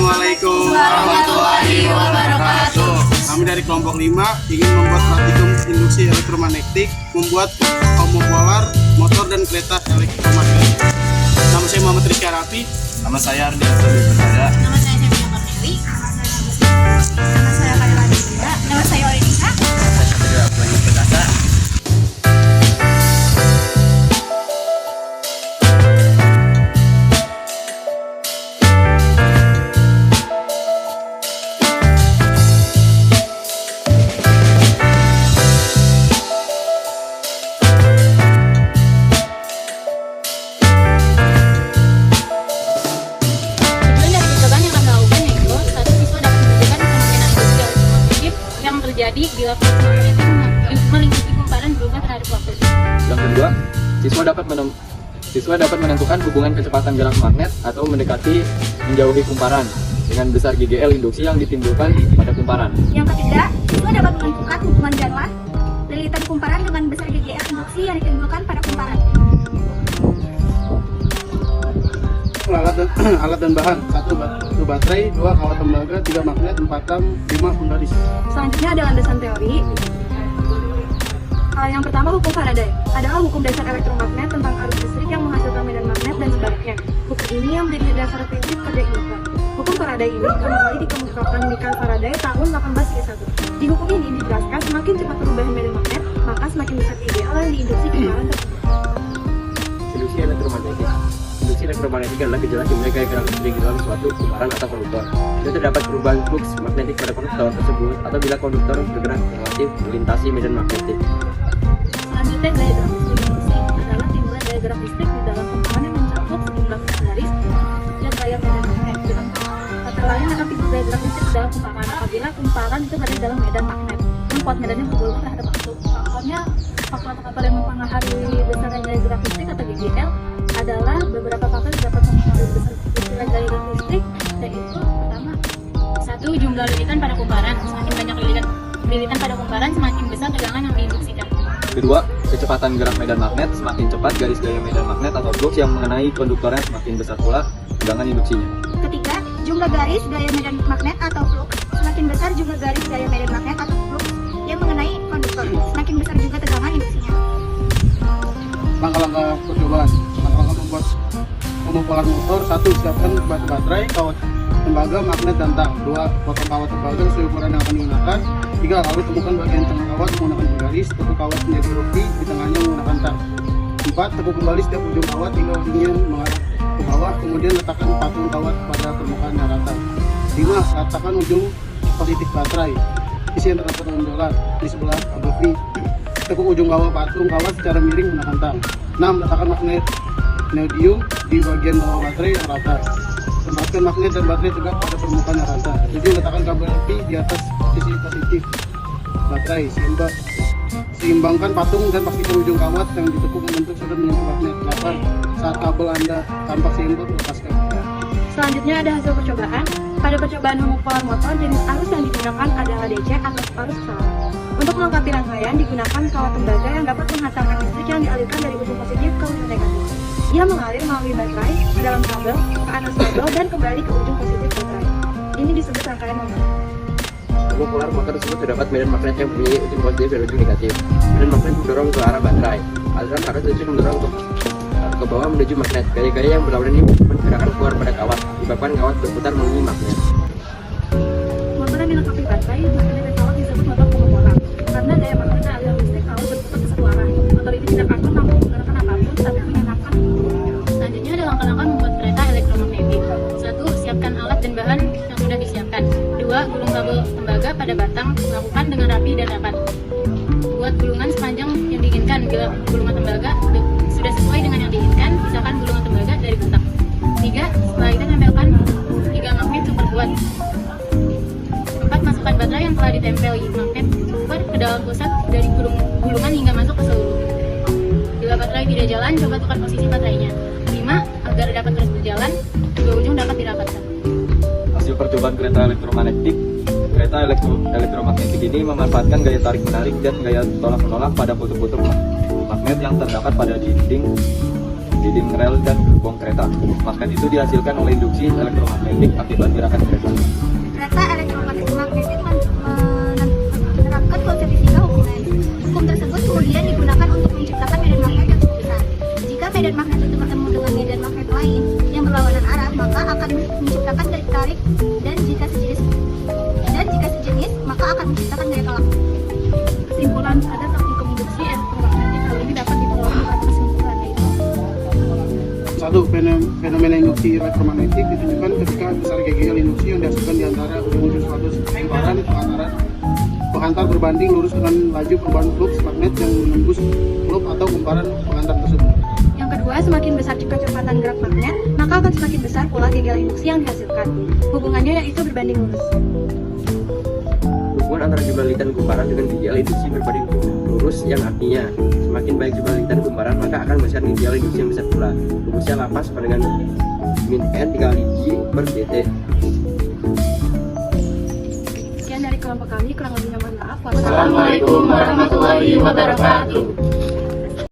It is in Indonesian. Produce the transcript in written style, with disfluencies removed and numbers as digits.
Assalamualaikum warahmatullahi wabarakatuh. Kami dari kelompok 5 ingin membuat praktikum induksi elektromagnetik, membuat homopolar, motor dan kereta elektromagnetik. Nama saya Muhammad Rizky Arafi. Nama saya Ardi Abdul Berada. Nama saya Jamila Marneli. Nama saya Kaila Dinda. Nama saya Olenisa. Saya Satria Abdul Berada. Jadi bila proses itu melingkupi kumparan berubah terhadap waktu. Yang kedua, siswa dapat menentukan hubungan kecepatan gerak magnet atau mendekati menjauhi kumparan dengan besar GGL induksi yang ditimbulkan pada kumparan. Yang ketiga, siswa dapat menentukan hubungan januan lilitan kumparan dengan besar GGL induksi yang ditimbulkan pada kumparan. Alat dan bahan: 1 baterai, 2 kawat tembaga, 3 magnet, 4 kam, 5 penggaris. Selanjutnya ada landasan teori. Yang pertama, hukum Faraday adalah hukum dasar elektromagnet tentang arus listrik yang menghasilkan medan magnet dan sebaliknya. Hukum ini yang menjadi dasar prinsip kerja induktor. Hukum Faraday ini pertama kali dikemukakan Michael Faraday tahun 1831. Di hukum ini dijelaskan semakin cepat perubahan medan magnet, maka semakin besar GGL yang diinduksi kumparan tersebut. Induksi elektromagnetik. Induksi elektromagnetik adalah gejala kimia gerak listrik di dalam suatu kumparan atau konduktor. Itu terdapat perubahan flux magnetik pada konduktor tersebut atau bila konduktor bergerak relatif melintasi medan magnetik. Selanjutnya, gaya gerak listrik induksi adalah timbulan gaya gerak listrik di dalam kumparan yang mencakup sejumlah garis dan gaya medan magnet. Kata lain akan timbul gaya gerak listrik di dalam kumparan apabila kumparan itu berada di dalam medan magnet. Kuat medannya berubah terhadap waktu. Faktor yang mempengaruhi besarnya gaya gerak listrik atau GGL adalah beberapa faktor yang dapat mempengaruhi besarnya gaya gerak listrik, yaitu pertama, 1. Jumlah lilitan pada kumparan. Semakin banyak lilitan pada kumparan, semakin besar tegangan yang diinduksikan. Kedua, kecepatan gerak medan magnet. Semakin cepat garis gaya medan magnet atau flux yang mengenai konduktornya, semakin besar pula tegangan induksinya. Ketiga, jumlah garis gaya medan magnet atau flux. Semakin besar jumlah garis gaya medan magnet atau flux yang mengenai konduktor, semakin besar juga tegangan induksinya. Langkah-langkah percobaan. Langkah-langkah membuat homopolar motor: 1. Siapkan baterai, kawat tembaga, magnet, dan tang. 2. Potong kawat tembaga sesuai ukuran yang akan digunakan. 3. Lalu temukan bagian tengah kawat menggunakan penggaris. Tekuk kawat menjadi roti, di tengahnya menggunakan tang. 4. Tekuk kembali setiap ujung kawat hingga ujungnya mengarah ke bawah. Kemudian letakkan patung kawat pada permukaan yang rata. 5. Letakkan ujung positif baterai, isi yang terdapat dalam dolar, di sebelah kabel V. Tekuk ujung patung kawat secara miring menggunakan tang. 6. Letakkan magnet neodymium di bagian bawah baterai yang rata. Tempatkan magnet dan baterai tegak pada permukaan yang rata. 7. Letakkan kabel V di atas sisi positif baterai. Seimbangkan patung dan pastikan ujung kawat yang ditekuk membentuk sudah menyentuh magnet. 8. Saat kabel Anda tampak seimbang, lepaskan. Selanjutnya ada hasil percobaan. Pada percobaan homopolar motor, jenis arus yang digunakan adalah DC atau arus kesawaran. Untuk melengkapi rangkaian, digunakan kawat tembaga yang dapat menghantarkan listrik yang dialirkan dari ujung positif ke ujung negatif. Ia mengalir melalui baterai ke dalam kabel, ke atas kabel, dan kembali ke ujung positif baterai. Ini disebut rangkaian motor. Homopolar motor tersebut terdapat medan magnet yang mempunyai ujung positif dan ujung negatif. Medan magnet mendorong ke arah baterai. Aliran arus listrik mendorong ke bawah menuju magnet. Gaya-gaya yang berlawanan ini menggerakkan keluar pada kawat, menyebabkan kawat berputar mengelilingi magnet. Motor yang dilengkapi baterai, magnet dan kawat disebut motor homopolar. Karena gaya magnet dan aliran listrik kawat berputar ke satu arah. Motor ini tidak akan mampu menggerakkan apapun, tapi menyenangkan. Selanjutnya ada langkah-langkah membuat kereta elektromagnetik. 1. Siapkan alat dan bahan yang sudah disiapkan. 2. Gulung kabel tembaga pada batang, lakukan dengan rapi dan rapat. Buat gulungan sepanjang yang diinginkan. Bila gulungan tembaga sudah sesuai dengan yang diinginkan, pisahkan gulungan tembaga dari batang. 3. Setelah itu tempelkan 3 magnet super kuat. 4. Masukkan baterai yang telah ditempeli magnet super ke dalam pusat dari gulungan hingga masuk ke seluruh. Bila baterai tidak jalan, coba tukar posisi baterainya. 5. Agar dapat terus berjalan, dua ujung dapat dirapatkan. Hasil percobaan kereta elektromagnetik. Kereta elektromagnetik ini memanfaatkan gaya tarik menarik dan gaya tolak menolak pada putuk-putuk magnet yang terdapat pada dinding rel dan gerbong kereta. Magnet itu dihasilkan oleh induksi elektromagnetik akibat gerakan kereta. Kereta elektromagnetik menerapkan konsep fisika hukum Lenz. Hukum tersebut kemudian digunakan untuk menciptakan medan magnet yang cukup besar. Jika medan magnet itu bertemu dengan medan magnet lain yang berlawanan arah, maka akan menciptakan gaya tarik, dan jika sejenis, maka akan menciptakan gaya tolak. Kesimpulan, ada teknik induksi elektromagnetik. Hal ini dapat diperoleh beberapa kesimpulan, yaitu Satu, fenomena induksi elektromagnetik ditunjukkan ketika besar GGL induksi yang dihasilkan di antara muncul suatu kumparan penghantar berbanding lurus dengan laju perubahan fluks magnet yang menembus loop atau kumparan penghantar tersebut. yang kedua, semakin besar kecepatan gerak magnet, maka akan semakin besar pula GGL induksi yang dihasilkan. Hubungannya yaitu berbanding lurus. Hubungan antara jumlah lingkaran kumparan dengan GGL induksi berbanding lurus yang artinya semakin baik jumlah lingkaran kumparan maka akan besar GGL induksi yang besar pula. Rumusnya lapas sama dengan min N dikali G per dt. Sekian dari kelompok kami, kurang lebihnya mohon maaf. Wassalamualaikum warahmatullahi wabarakatuh.